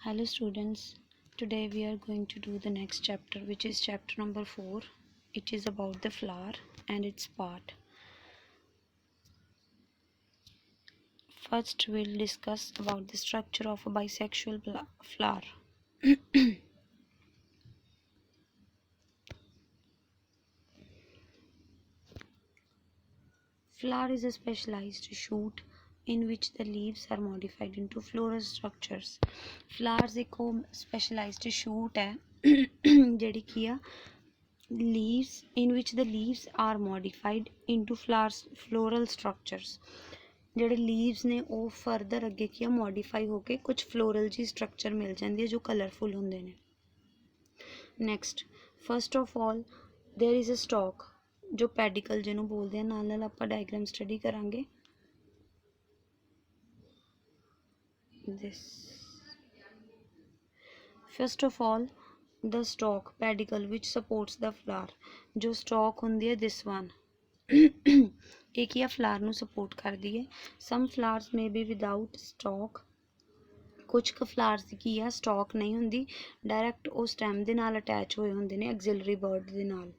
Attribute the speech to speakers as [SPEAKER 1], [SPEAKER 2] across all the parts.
[SPEAKER 1] Hello students, today we are going to do the next chapter, which is chapter number 4. It is about the flower and its part. First we'll discuss about the structure of a bisexual flower. Flower is a specialized shoot in which the leaves are modified into floral structures. Flowers एक specialized shoot है ਜਿਹੜੀ ਕੀ ਆ leaves in which the leaves are modified into floral structures. ਜਿਹੜੇ leaves ਨੇ ਉਹ further ਅੱਗੇ ਕੀ ਆ modify ਹੋ ਕੇ ਕੁਝ ਫਲੋਰਲ ਜੀ ਸਟਰਕਚਰ ਮਿਲ ਜਾਂਦੀ ਹੈ ਜੋ ਕਲਰਫੁਲ ਹੁੰਦੇ ਨੇ। Next first of all there is a stock जो ਪੈਡੀਕਲ ਜਿਹਨੂੰ ਬੋਲਦੇ ਆ, ਨਾਲ ਨਾਲ ਆਪਾਂ ਡਾਇਗਰਾਮ ਸਟੱਡੀ ਕਰਾਂਗੇ। this first of all the stalk pedicle which supports the flower जो stalk ਹੁੰਦੀ ਹੈ this one ਇਹ ਕੀ ਆ flower ਨੂੰ support ਕਰਦੀ ਹੈ। some flowers may be without stalk, ਕੁਝ ਕੁ flowers ਦੀ ਕੀ ਆ stalk ਨਹੀਂ ਹੁੰਦੀ, ਡਾਇਰੈਕਟ ਉਹ stem ਦੇ ਨਾਲ ਅਟੈਚ ਹੋਏ ਹੁੰਦੇ ਨੇ auxiliary bud ਦੇ ਨਾਲ।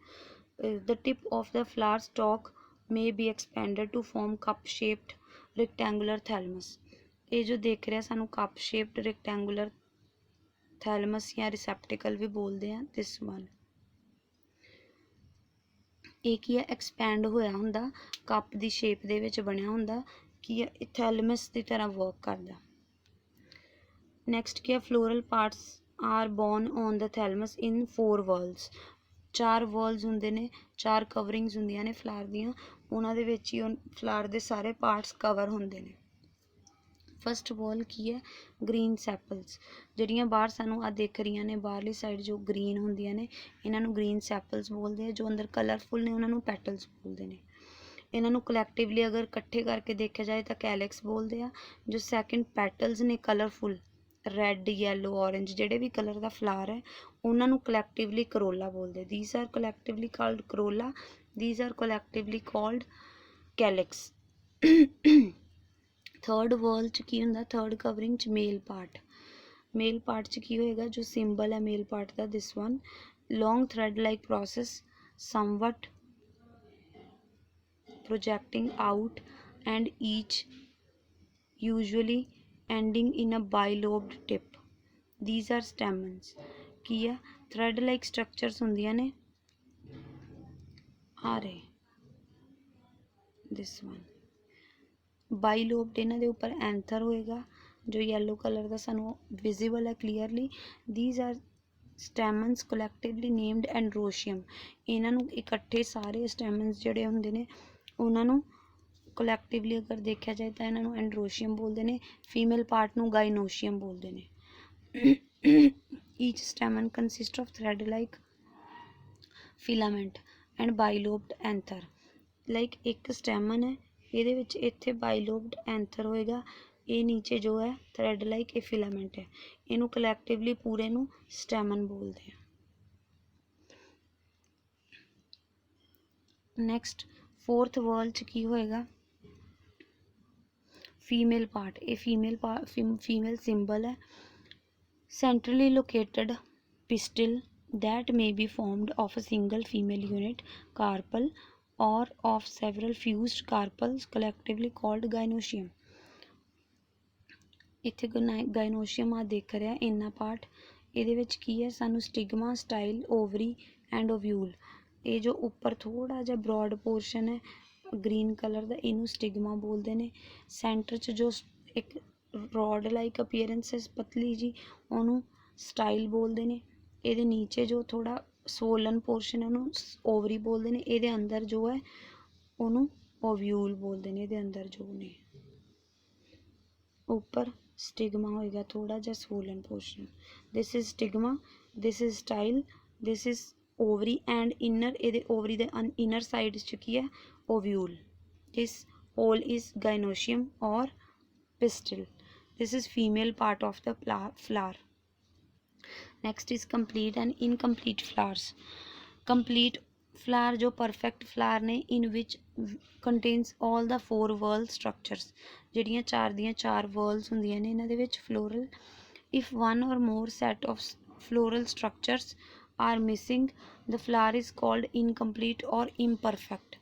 [SPEAKER 1] the tip of the flower stalk may be expanded to form cup shaped rectangular thalamus। ਇਹ ਜੋ ਦੇਖ ਰਿਹਾ ਸਾਨੂੰ cup shaped rectangular thalamus ਜਾਂ receptacle ਵੀ ਬੋਲਦੇ ਆ this one। ਇਹ ਕੀ ਹੈ ਐਕਸਪੈਂਡ ਹੋਇਆ ਹੁੰਦਾ, ਕੱਪ ਦੀ ਸ਼ੇਪ ਦੇ ਵਿੱਚ ਬਣਿਆ ਹੁੰਦਾ, ਕੀ ਹੈ ਥੈਲਮਸ ਦੀ ਤਰ੍ਹਾਂ ਵਰਕ ਕਰਦਾ। ਨੈਕਸਟ ਕੀ ਹੈ floral parts are borne on the thalamus in 4 whorls. 4 whorls ਹੁੰਦੇ ਨੇ, 4 ਕਵਰਿੰਗਸ ਹੁੰਦੀਆਂ ਨੇ ਫਲਾਰ ਦੀਆਂ, ਉਹਨਾਂ ਦੇ ਵਿੱਚ ਹੀ ਫਲਾਰ ਦੇ ਸਾਰੇ ਪਾਰਟਸ ਕਵਰ ਹੁੰਦੇ ਨੇ। ਫਸਟ ਵਰਲ ਕੀ ਹੈ ਗ੍ਰੀਨ ਸੈਪਲਸ, ਜਿਹੜੀਆਂ ਬਾਹਰ ਸਾਨੂੰ ਆ ਦਿਖ ਰਹੀਆਂ ਨੇ ਬਾਹਰਲੀ ਸਾਈਡ ਜੋ ਗ੍ਰੀਨ ਹੁੰਦੀਆਂ ਨੇ ਇਹਨਾਂ ਨੂੰ ਗ੍ਰੀਨ ਸੈਪਲਸ ਬੋਲਦੇ ਆ, ਜੋ ਅੰਦਰ ਕਲਰਫੁਲ ਨੇ ਉਹਨਾਂ ਨੂੰ ਪੈਟਲਸ ਬੋਲਦੇ ਨੇ। ਇਹਨਾਂ ਨੂੰ ਕਲੈਕਟਿਵਲੀ ਅਗਰ ਇਕੱਠੇ ਕਰਕੇ ਦੇਖਿਆ ਜਾਏ ਤਾਂ ਕੈਲਿਕਸ ਬੋਲਦੇ ਆ। ਜੋ ਸੈਕਿੰਡ ਪੈਟਲਸ ਨੇ ਕਲਰਫੁਲ ਰੈੱਡ ਯੈਲੋ ਔਰੇਂਜ ਜਿਹੜੇ ਵੀ ਕਲਰ ਦਾ ਫਲਾਰ ਹੈ ਉਹਨਾਂ ਨੂੰ ਕਲੈਕਟਿਵਲੀ ਕਰੋਲਾ ਬੋਲਦੇ। these are collectively called corolla, these are collectively called calyx। Third whorl 'ਚ ਕੀ ਹੁੰਦਾ, ਥਰਡ ਕਵਰਿੰਗ 'ਚ ਮੇਲ ਪਾਰਟ। ਮੇਲ ਪਾਰਟ 'ਚ ਕੀ ਹੋਏਗਾ ਜੋ ਸਿੰਬਲ ਹੈ ਮੇਲ ਪਾਰਟ ਦਾ this one, long thread like process somewhat projecting out and each usually ending in a bilobed tip। these are stamens। ਕੀ ਆ ਥ੍ਰੈਡ ਲਾਈਕ ਸਟਰਕਚਰਸ ਹੁੰਦੀਆਂ ਨੇ ਆ ਰਹੇ this one। ਬਾਈਲੋਬਡ ਇਹਨਾਂ ਦੇ ਉੱਪਰ ਐਂਥਰ ਹੋਏਗਾ ਜੋ ਯੈਲੋ ਕਲਰ ਦਾ ਸਾਨੂੰ ਵਿਜ਼ੀਬਲ ਹੈ clearly. these are stamens collectively named androecium। ਇਹਨਾਂ ਨੂੰ ਇਕੱਠੇ ਸਾਰੇ ਸਟੈਮਨਸ ਜਿਹੜੇ ਹੁੰਦੇ ਨੇ ਉਹਨਾਂ ਨੂੰ ਕਲੈਕਟਿਵਲੀ ਅਗਰ ਦੇਖਿਆ ਜਾਏ ਤਾਂ ਇਹਨਾਂ ਨੂੰ ਐਂਡਰੋਸ਼ੀਅਮ ਬੋਲਦੇ ਨੇ, ਫੀਮੇਲ ਪਾਰਟ ਨੂੰ ਗਾਇਨੋਸ਼ੀਅਮ ਬੋਲਦੇ ਨੇ। each stamen consists of thread like filament and bilobed anther। Like ਇੱਕ ਸਟੈਮਨ ਹੈ ਇਹਦੇ ਵਿੱਚ ਇੱਥੇ ਬਾਈਲੋਬਡ ਐਂਥਰ ਹੋਏਗਾ, ਇਹ ਨੀਚੇ ਜੋ ਹੈ ਥ੍ਰੈਡ ਲਾਈਕ ਇਹ ਫਿਲਾਮੈਂਟ ਹੈ, ਇਹਨੂੰ ਕਲੈਕਟਿਵਲੀ ਪੂਰੇ ਨੂੰ ਸਟੈਮਨ ਬੋਲਦੇ ਆ। ਨੈਕਸਟ ਫੋਰਥ ਵਰਲ 'ਚ ਕੀ ਹੋਏਗਾ ਫੀਮੇਲ ਪਾਰਟ। ਇਹ ਫੀਮੇਲ ਸਿੰਬਲ ਹੈ, ਸੈਂਟਰਲੀ located pistil that may be formed of a single female unit carpel or of several fused carpels collectively called gynoecium। ਇੱਥੇ gynoecium ਆ ਦੇਖ ਰਿਹਾ ਇੰਨਾ ਪਾਰਟ, ਇਹਦੇ ਵਿੱਚ ਕੀ ਹੈ ਸਾਨੂੰ ਸਟਿਗਮਾ ਸਟਾਈਲ ਓਵਰੀ ਐਂਡ ਓਵਿਊਲ। ਇਹ ਜੋ ਉੱਪਰ ਥੋੜ੍ਹਾ ਜਿਹਾ ਬਰੋਡ ਪੋਰਸ਼ਨ ਹੈ ਗ੍ਰੀਨ ਕਲਰ ਦਾ ਇਹਨੂੰ ਸਟਿਗਮਾ ਬੋਲਦੇ ਨੇ। ਸੈਂਟਰ 'ਚ ਜੋ ਇੱਕ ਰੋਡ ਲਾਈਕ ਅਪੀਅਰੈਂਸ ਹੈ ਪਤਲੀ ਜੀ ਉਹਨੂੰ ਸਟਾਈਲ ਬੋਲਦੇ ਨੇ। ਇਹਦੇ ਨੀਚੇ ਜੋ ਥੋੜ੍ਹਾ ਸਵੋਲਨ ਪੋਰਸ਼ਨ ਹੈ ਉਹਨੂੰ ਓਵਰੀ ਬੋਲਦੇ ਨੇ, ਇਹਦੇ ਅੰਦਰ ਜੋ ਹੈ ਉਹਨੂੰ ਓਵਿਊਲ ਬੋਲਦੇ ਨੇ। ਇਹਦੇ ਅੰਦਰ ਜੋ ਨੇ ਉੱਪਰ ਸਟਿਗਮਾ ਹੋਏਗਾ ਥੋੜ੍ਹਾ ਜਿਹਾ swollen portion, this is stigma, this is style, this is ovary and inner, ਇਹਦੇ ਓਵਰੀ ਦੇ ਇਨਰ ਸਾਈਡ 'ਚ ਕੀ ਹੈ ovule. This whole is gynoecium or pistil। this is female part of the flower। next is complete and incomplete flowers। complete flower जो perfect flower ने in which contains all the 4 whorl structures। ਜਿਹੜੀਆਂ 4 ਦੀਆਂ 4 whorls ਹੁੰਦੀਆਂ ਨੇ ਇਹਨਾਂ ਦੇ ਵਿੱਚ floral, If one or more set of floral structures are missing, the flower is called incomplete or imperfect.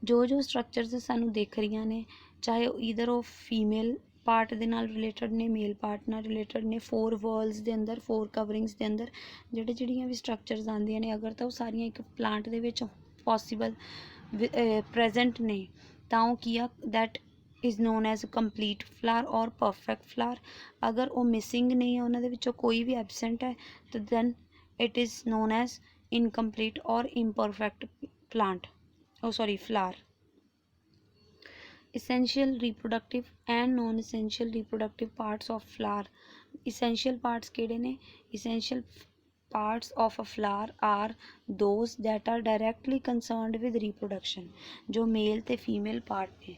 [SPEAKER 1] जो स्ट्रक्चर्स सानू दिख रही ने, चाहे ईदर ਉਹ फीमेल पार्ट ਦੇ ਨਾਲ ਰਿਲੇਟਡ ਨੇ, ਮੇਲ ਪਾर्ट ਨਾਲ ਰਿਲੇਟਡ ਨੇ, 4 ਵਰਲਸ ਦੇ ਅੰਦਰ, 4 ਕਵਰਿੰਗਸ ਦੇ ਅੰਦਰ ਜਿਹੜੀਆਂ ਵੀ ਸਟਰਕਚਰਸ ਆਉਂਦੀਆਂ ਨੇ, ਅਗਰ ਤਾਂ ਉਹ ਸਾਰੀਆਂ ਇੱਕ ਪਲਾਂਟ ਦੇ ਵਿੱਚ ਪੋਸੀਬਲ ਪ੍ਰੈਜ਼ੈਂਟ ਨੇ, ਤਾਂ ਉਹ ਕੀ ਆ, that is known as complete flower और परफेक्ट फ्लावर। अगर वो मिसिंग नहीं है, उन्होंने विचों कोई भी एबसेंट है, तो then it is known as incomplete और imperfect plant, flower। essential reproductive and non-essential reproductive parts of flower। essential parts ਕਿਹੜੇ ਨੇ? essential parts of a flower are those that are directly concerned with reproduction, जो mail ते female part ने,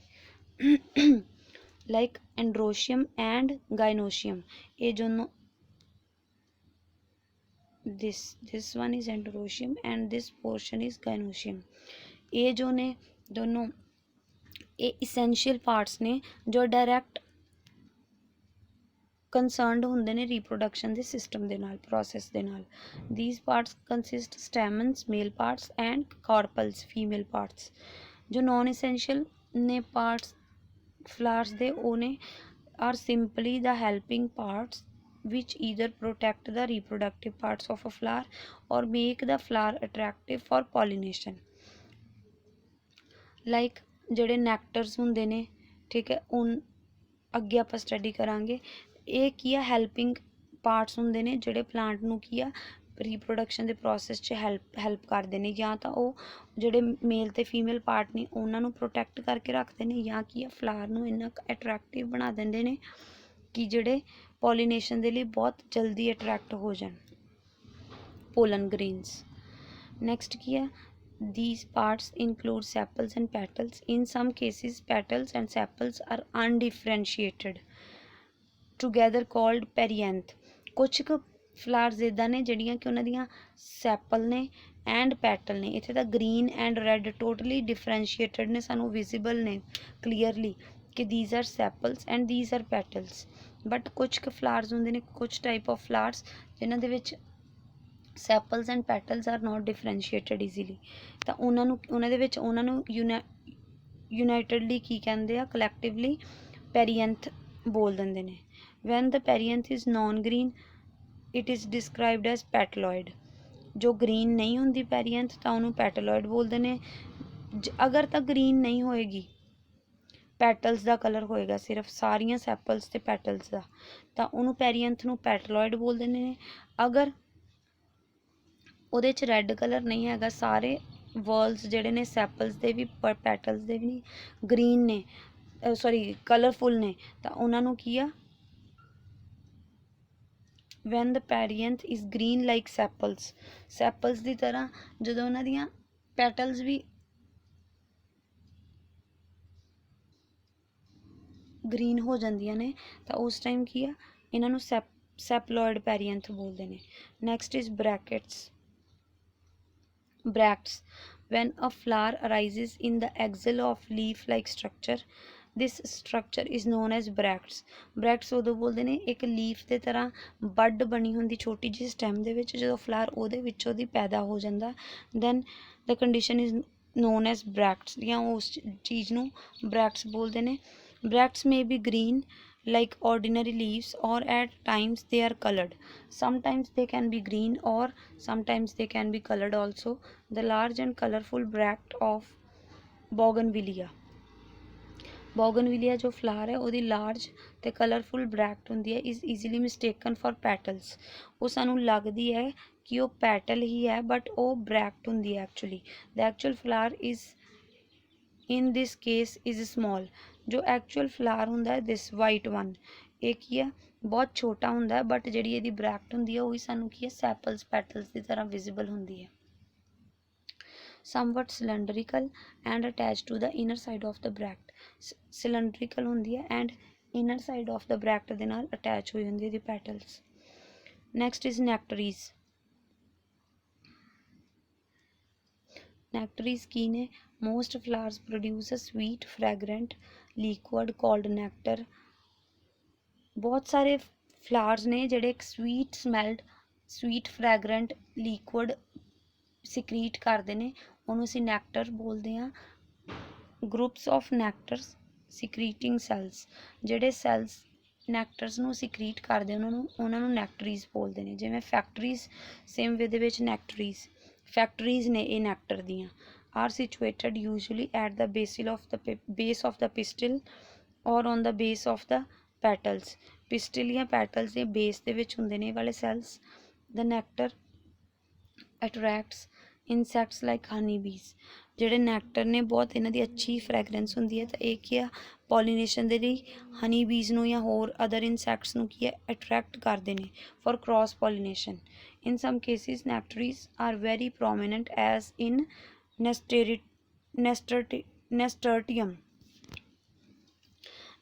[SPEAKER 1] like androecium and gynoecium। ये जो this one is androecium and this portion is gynoecium। ये जो ने दोनों ये essential parts ने जो डायरैक्ट कंसर्नड होंदे ने रिप्रोडक्शन दे सिस्टम दे नाल, प्रोसैस दे नाल। these parts consist stamens male parts and carpels female parts। जो नॉन essential ने parts flowers ਦੇ ਉਹ ਨੇ are simply the helping parts which either protect the reproductive parts of a flower or make the flower attractive for pollination। like ਜਿਹੜੇ ਨੈਕਟਰਸ ਹੁੰਦੇ ਨੇ, ਠੀਕ ਹੈ, ਹੁਣ ਅੱਗੇ ਆਪਾਂ ਸਟੱਡੀ ਕਰਾਂਗੇ। ਇਹ ਕੀ ਆ, ਹੈਲਪਿੰਗ ਪਾਰਟਸ ਹੁੰਦੇ ਨੇ ਜਿਹੜੇ ਪਲਾਂਟ ਨੂੰ ਕੀ ਆ, ਰੀਪਰੋਡਕਸ਼ਨ ਦੇ ਪ੍ਰੋਸੈਸ 'ਚ ਹੈਲਪ ਕਰਦੇ ਨੇ, ਜਾਂ ਤਾਂ ਉਹ ਜਿਹੜੇ ਮੇਲ ਤੇ ਫੀਮੇਲ ਪਾਰਟ ਨੇ ਉਹਨਾਂ ਨੂੰ ਪ੍ਰੋਟੈਕਟ ਕਰਕੇ ਰੱਖਦੇ ਨੇ, ਜਾਂ ਕੀ ਆ, ਫਲਾਵਰ ਨੂੰ ਇੰਨਾ ਅਟਰੈਕਟਿਵ ਬਣਾ ਦਿੰਦੇ ਨੇ ਕਿ ਜਿਹੜੇ ਪੋਲੀਨੇਸ਼ਨ ਦੇ ਲਈ ਬਹੁਤ ਜਲਦੀ ਅਟਰੈਕਟ ਹੋ ਜਾਣ, ਪੋਲਨ ਗ੍ਰੇਨਸ। ਨੈਕਸਟ ਕੀ ਆ, these parts include sepals and petals। in some cases petals and sepals are undifferentiated together called perianth। ਕੁਛ ਕੁ ਫਲਾਵਰਸ ਇੱਦਾਂ ਨੇ ਜਿਹੜੀਆਂ ਕਿ ਉਹਨਾਂ ਦੀਆਂ ਸੈਪਲ ਨੇ ਐਂਡ ਪੈਟਲ ਨੇ, ਇੱਥੇ ਤਾਂ ਗ੍ਰੀਨ ਐਂਡ ਰੈੱਡ ਟੋਟਲੀ ਡਿਫਰੈਂਸ਼ੀਏਟਡ ਨੇ, ਸਾਨੂੰ ਵਿਜ਼ੀਬਲ ਨੇ ਕਲੀਅਰਲੀ ਕਿ these are sepals and these are petals। But ਕੁਛ ਕੁ ਫਲਾਵਰਸ ਹੁੰਦੇ ਨੇ, ਕੁਛ ਟਾਈਪ ਆਫ ਫਲਾਵਰਸ ਜਿਨ੍ਹਾਂ ਦੇ ਵਿੱਚ ਸੈਪਲਸ and petals R note ਡਿਫਰੈਂਸ਼ੀਏਟਡ easily, ਤਾਂ ਉਹਨਾਂ ਦੇ ਵਿੱਚ ਉਹਨਾਂ ਨੂੰ ਯੂਨਾਈਟਡਲੀ ਕੀ ਕਹਿੰਦੇ ਆ, ਕਲੈਕਟਿਵਲੀ ਪੈਰੀਐਂਥ ਬੋਲ ਦਿੰਦੇ ਨੇ। when the perianth is non green it is described as petaloid। जो green नहीं होंदी perianth ਤਾਂ ਉਹਨੂੰ petaloid ਬੋਲਦੇ ਨੇ। अगर ਤਾਂ green नहीं होएगी, ਪੈਟਲਸ ਦਾ ਕਲਰ ਹੋਏਗਾ ਸਿਰਫ ਸਾਰੀਆਂ ਸੈਪਲਸ ਤੇ ਪੈਟਲਸ ਦਾ, ਤਾਂ ਉਹਨੂੰ ਪੈਰੀਐਂਥ ਨੂੰ ਪੈਟਲੋਇਡ ਬੋਲਦੇ ਨੇ। ਅਗਰ ਉਹਦੇ 'ਚ ਰੈੱਡ ਕਲਰ ਨਹੀਂ ਹੈਗਾ, ਸਾਰੇ ਵਰਲਸ ਜਿਹੜੇ ਨੇ ਸੈਪਲਸ ਦੇ ਵੀ ਪੈਟਲਸ ਦੇ ਵੀ ਗ੍ਰੀਨ ਨੇ, ਕਲਰਫੁੱਲ ਨੇ, ਤਾਂ ਉਹਨਾਂ ਨੂੰ ਕੀ ਆ, when the perianth is green like sepals ਦੀ ਤਰ੍ਹਾਂ ਜਦੋਂ ਉਹਨਾਂ ਦੀਆਂ ਪੈਟਲਸ ਵੀ ਗ੍ਰੀਨ ਹੋ ਜਾਂਦੀਆਂ ਨੇ, ਤਾਂ ਉਸ ਟਾਈਮ ਕੀ ਆ, ਇਹਨਾਂ ਨੂੰ ਸੈਪਲੋਇਡ ਪੈਰੀਐਂਥ ਬੋਲਦੇ ਨੇ। Next is bracts। when a flower arises in the axil of leaf like structure, this structure is known as bracts। ਉਦੋਂ ਬੋਲਦੇ ਨੇ ਇੱਕ ਲੀਫ ਦੇ ਤਰ੍ਹਾਂ ਬੱਡ ਬਣੀ ਹੁੰਦੀ ਛੋਟੀ ਜਿਹੀ ਸਟੈਮ ਦੇ ਵਿੱਚ, ਜਦੋਂ ਫਲਾਵਰ ਉਹਦੇ ਵਿੱਚੋਂ ਦੀ ਪੈਦਾ ਹੋ ਜਾਂਦਾ, then the condition is known as bracts, ਜਾਂ ਉਸ ਚੀਜ਼ ਨੂੰ bracts ਬੋਲਦੇ ਨੇ। bracts may be green like ordinary leaves or at times they are colored। sometimes they can be green or sometimes they can be colored also। the large and colorful bract of bougainvillea ਜੋ flower ਹੈ ਉਹਦੀ large ਤੇ colourful bracket ਹੁੰਦੀ ਹੈ, is easily mistaken for petals. ਉਹ ਸਾਨੂੰ ਲੱਗਦੀ ਹੈ ਕਿ ਉਹ ਪੈਟਲ ਹੀ ਹੈ, ਬਟ ਉਹ ਬ੍ਰੈਕਟ ਹੁੰਦੀ ਹੈ actually. The actual flower is in this case is small. ਜੋ ਐਕਚੁਅਲ ਫਲਾਵਰ ਹੁੰਦਾ ਹੈ ਦਿਸ ਵਾਈਟ ਵਨ, ਇਹ ਕੀ ਹੈ, ਬਹੁਤ ਛੋਟਾ ਹੁੰਦਾ ਹੈ, ਬਟ ਜਿਹੜੀ ਇਹਦੀ ਬ੍ਰੈਕਟ ਹੁੰਦੀ ਹੈ ਉਹ ਵੀ ਸਾਨੂੰ ਕੀ ਹੈ, ਸੈਪਲਸ ਪੈਟਲਸ ਦੀ ਤਰ੍ਹਾਂ ਵਿਜ਼ੀਬਲ ਹੁੰਦੀ ਹੈ। somewhat cylindrical and attached to the inner side of the bract। cylindrical ਹੁੰਦੀ ਹੈ and inner side of the bract ਦੇ ਨਾਲ attach ਹੋਈ ਹੁੰਦੀ ਹੈ ਦੀ petals। next is nectaries। nectaries ਕੀ ਨੇ? most flowers produce a sweet fragrant liquid called nectar। ਬਹੁਤ ਸਾਰੇ ਫਲਾਵਰਸ ਨੇ ਜਿਹੜੇ ਇੱਕ ਸਵੀਟ ਫ੍ਰੈਗਰੈਂਟ ਲਿਕੁਇਡ ਸਿਕਰੀਟ ਕਰਦੇ ਨੇ, ਉਹਨੂੰ ਅਸੀਂ ਨੈਕਟਰ ਬੋਲਦੇ ਹਾਂ। ਗਰੁੱਪਸ ਆਫ ਨੈਕਟਰਸ ਸਿਕਰੀਟਿੰਗ ਸੈਲਸ, ਜਿਹੜੇ ਸੈਲਸ ਨੈਕਟਰਸ ਨੂੰ ਸਿਕਰੀਟ ਕਰਦੇ ਉਹਨਾਂ ਨੂੰ ਨੈਕਟਰੀਜ਼ ਬੋਲਦੇ ਨੇ। ਜਿਵੇਂ ਫੈਕਟਰੀਜ਼, ਸੇਮ ਵੇ ਦੇ ਵਿੱਚ ਨੈਕਟਰੀਜ਼, ਫੈਕਟਰੀਜ਼ ਨੇ ਇਹ ਨੈਕਟਰ ਦੀਆਂ। Are situated usually at the base of the pistil or on the base of the petals. Pistil ਜਾਂ ਪੈਟਲਸ ਦੇ ਬੇਸ ਦੇ ਵਿੱਚ ਹੁੰਦੇ ਨੇ ਇਹ ਵਾਲੇ cells. The nectar attracts insects like honey bees, ਜਿਹੜੇ ਨੈਕਟਰ ਨੇ ਬਹੁਤ ਇਹਨਾਂ ਦੀ ਅੱਛੀ ਫ੍ਰੈਗਰੈਂਸ ਹੁੰਦੀ ਹੈ, ਤਾਂ ਇਹ ਕੀ ਆ ਪੋਲੀਨੇਸ਼ਨ ਦੇ ਲਈ ਹਨੀ ਬੀਜ਼ ਨੂੰ ਜਾਂ ਹੋਰ ਅਦਰ ਇਨਸੈਕਟਸ ਨੂੰ ਕੀ ਹੈ ਅਟਰੈਕਟ ਕਰਦੇ ਨੇ for cross pollination. In some cases nectaries are very prominent as in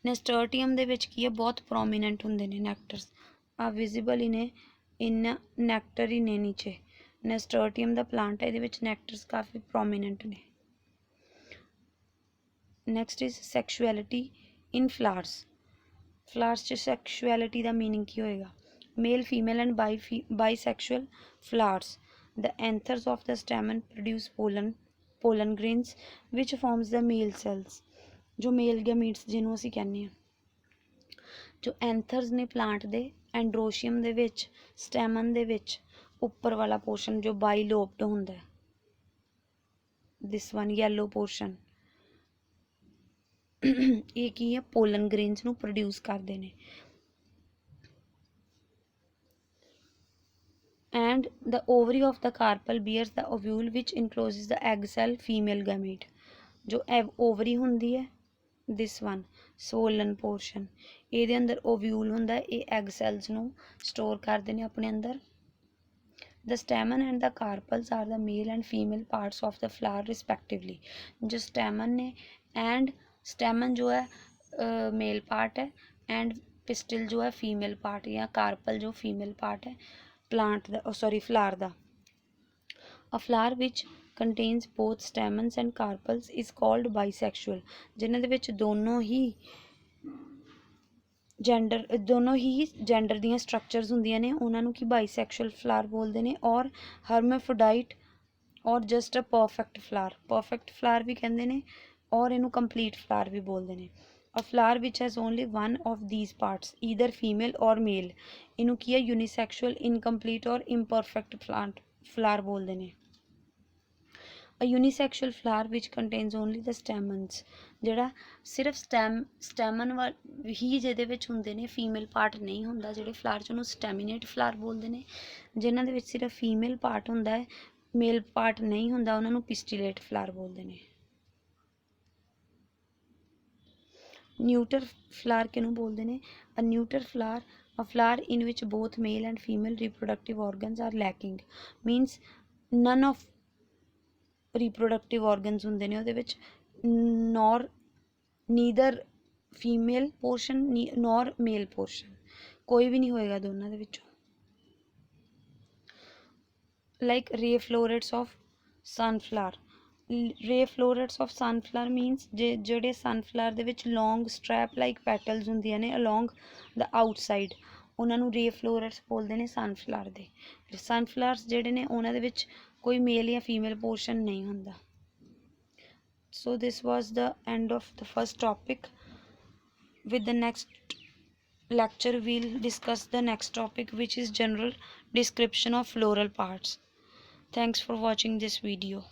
[SPEAKER 1] nasturtium ਦੇ ਵਿੱਚ ਕੀ ਹੈ ਬਹੁਤ ਪ੍ਰੋਮੀਨੈਂਟ ਹੁੰਦੇ ਨੇ ਨੈਕਟਰਸ। ਆ ਵਿਜ਼ੀਬਲ ਇਨ ਨੈਕਟਰ ਹੀ ਨੇ ਨੀਚੇ। ਨੈਸਟਰਟੀਅਮ ਦਾ ਪਲਾਂਟ ਹੈ, ਇਹਦੇ ਵਿੱਚ ਨੈਕਟਰਸ ਕਾਫੀ ਪ੍ਰੋਮੀਨੈਂਟ ਨੇ। Next is sexuality in flowers. Flowers 'ਚ ਸੈਕਸ਼ੁਅਲਿਟੀ ਦਾ ਮੀਨਿੰਗ ਕੀ ਹੋਏਗਾ? Male female and bisexual flowers. The anthers of the stamen produce pollen grains which forms the male cells. ਜੋ ਮੇਲ ਗੈਮੀਟਸ ਜਿਹਨੂੰ ਅਸੀਂ ਕਹਿੰਦੇ ਹਾਂ, ਜੋ ਐਂਥਰਸ ਨੇ ਪਲਾਂਟ ਦੇ, ਐਂਡਰੋਸ਼ੀਅਮ ਦੇ ਵਿੱਚ, ਸਟੈਮਨ ਦੇ ਵਿੱਚ ਉੱਪਰ ਵਾਲਾ ਪੋਰਸ਼ਨ ਜੋ ਬਾਈਲੋਬਡ ਹੁੰਦਾ ਹੈ, ਦਿਸ ਵਨ ਯੈਲੋ ਪੋਰਸ਼ਨ, ਇਹ ਕੀ ਹੈ ਪੋਲਨ ਗ੍ਰੇਨਸ ਨੂੰ ਪ੍ਰੋਡਿਊਸ ਕਰਦੇ ਨੇ। and the ovary of the carpel bears the ovule which encloses the egg cell female gamete। ਜੋ ovary ਹੁੰਦੀ ਹੈ, this one swollen portion, ਇਹਦੇ ਅੰਦਰ ovule ਹੁੰਦਾ ਹੈ, ਇਹ egg cells ਨੂੰ store ਕਰਦੇ ਨੇ ਆਪਣੇ ਅੰਦਰ। The stamen and the carpels are the male and female parts of the flower respectively। जो stamen ने and stamen जो है मेल पार्ट है and pistil जो है फीमेल पार्ट या carpel जो फीमेल पार्ट है plant दा flower दा। A flower which contains both stamens and carpels is called bisexual। जिन्हां दे विच दोनों ही ਜੈਂਡਰ ਦੀਆਂ ਸਟਰਕਚਰਸ ਹੁੰਦੀਆਂ ਨੇ ਉਹਨਾਂ ਨੂੰ ਕੀ ਬਾਈਸੈਕਸ਼ੁਅਲ ਫਲਾਵਰ ਬੋਲਦੇ ਨੇ। Or hermaphrodite or just a perfect flower ਵੀ ਕਹਿੰਦੇ ਨੇ, ਔਰ ਇਹਨੂੰ ਕੰਪਲੀਟ ਫਲਾਵਰ ਵੀ ਬੋਲਦੇ ਨੇ। A flower which has only one of these parts either female or male, ਇਹਨੂੰ ਕੀ ਹੈ ਯੂਨੀਸੈਕਸ਼ੁਅਲ, ਇਨਕੰਪਲੀਟ ਔਰ ਇੰਪਰਫੈਕਟ ਫਲਾਵਰ ਬੋਲਦੇ ਨੇ। A unisexual flower which contains only the stamens, ਜਿਹੜਾ ਸਿਰਫ ਸਟੈਮਨ ਹੀ ਜਿਹਦੇ ਵਿੱਚ ਹੁੰਦੇ ਨੇ, ਫੀਮੇਲ ਪਾਰਟ ਨਹੀਂ ਹੁੰਦਾ ਜਿਹੜੇ ਫਲਾਵਰ 'ਚ, ਉਹਨੂੰ ਸਟੈਮੀਨੇਟ ਫਲਾਵਰ ਬੋਲਦੇ ਨੇ। ਜਿਨ੍ਹਾਂ ਦੇ ਵਿੱਚ ਸਿਰਫ ਫੀਮੇਲ ਪਾਰਟ ਹੁੰਦਾ ਹੈ, ਮੇਲ ਪਾਰਟ ਨਹੀਂ ਹੁੰਦਾ, ਉਹਨਾਂ ਨੂੰ ਪਿਸਟੀਲੇਟ ਫਲਾਵਰ ਬੋਲਦੇ ਨੇ। ਨਿਊਟਰ ਫਲਾਵਰ ਕਿਹਨੂੰ ਬੋਲਦੇ ਨੇ? ਅ ਨਿਊਟਰ flower a flower in which both male and female reproductive organs are lacking, means none of reproductive organs ਹੁੰਦੇ ਨੇ ਉਹਦੇ ਵਿੱਚ, nor neither female portion nor male portion, ਕੋਈ ਵੀ ਨਹੀਂ ਹੋਏਗਾ ਦੋਨਾਂ ਦੇ ਵਿੱਚੋਂ। like ray florets of sunflower। ਰੇ ਫਲੋਰੇਟਸ ਆਫ ਸਨਫਲਾਵਰ ਮੀਨਸ ਜਿਹੜੇ ਸਨਫਲਾਵਰ ਦੇ ਵਿੱਚ ਲੌਂਗ ਸਟਰੈਪ ਲਾਈਕ ਪੈਟਲਸ ਹੁੰਦੀਆਂ ਨੇ ਅਲੋਂਗ ਦਾ ਆਊਟਸਾਈਡ, ਉਹਨਾਂ ਨੂੰ ਰੇ ਫਲੋਰੇਟਸ ਬੋਲਦੇ ਨੇ ਸਨਫਲਾਵਰ ਦੇ। ਸਨਫਲਾਵਰਸ ਜਿਹੜੇ ਨੇ ਉਹਨਾਂ ਦੇ ਵਿੱਚ ਕੋਈ ਮੇਲ ਜਾਂ ਫੀਮੇਲ ਪੋਰਸ਼ਨ ਨਹੀਂ ਹੁੰਦਾ। So this was the end of the first topic. with the next lecture we'll discuss the next topic, which is general description of floral parts। Thanks for watching this video.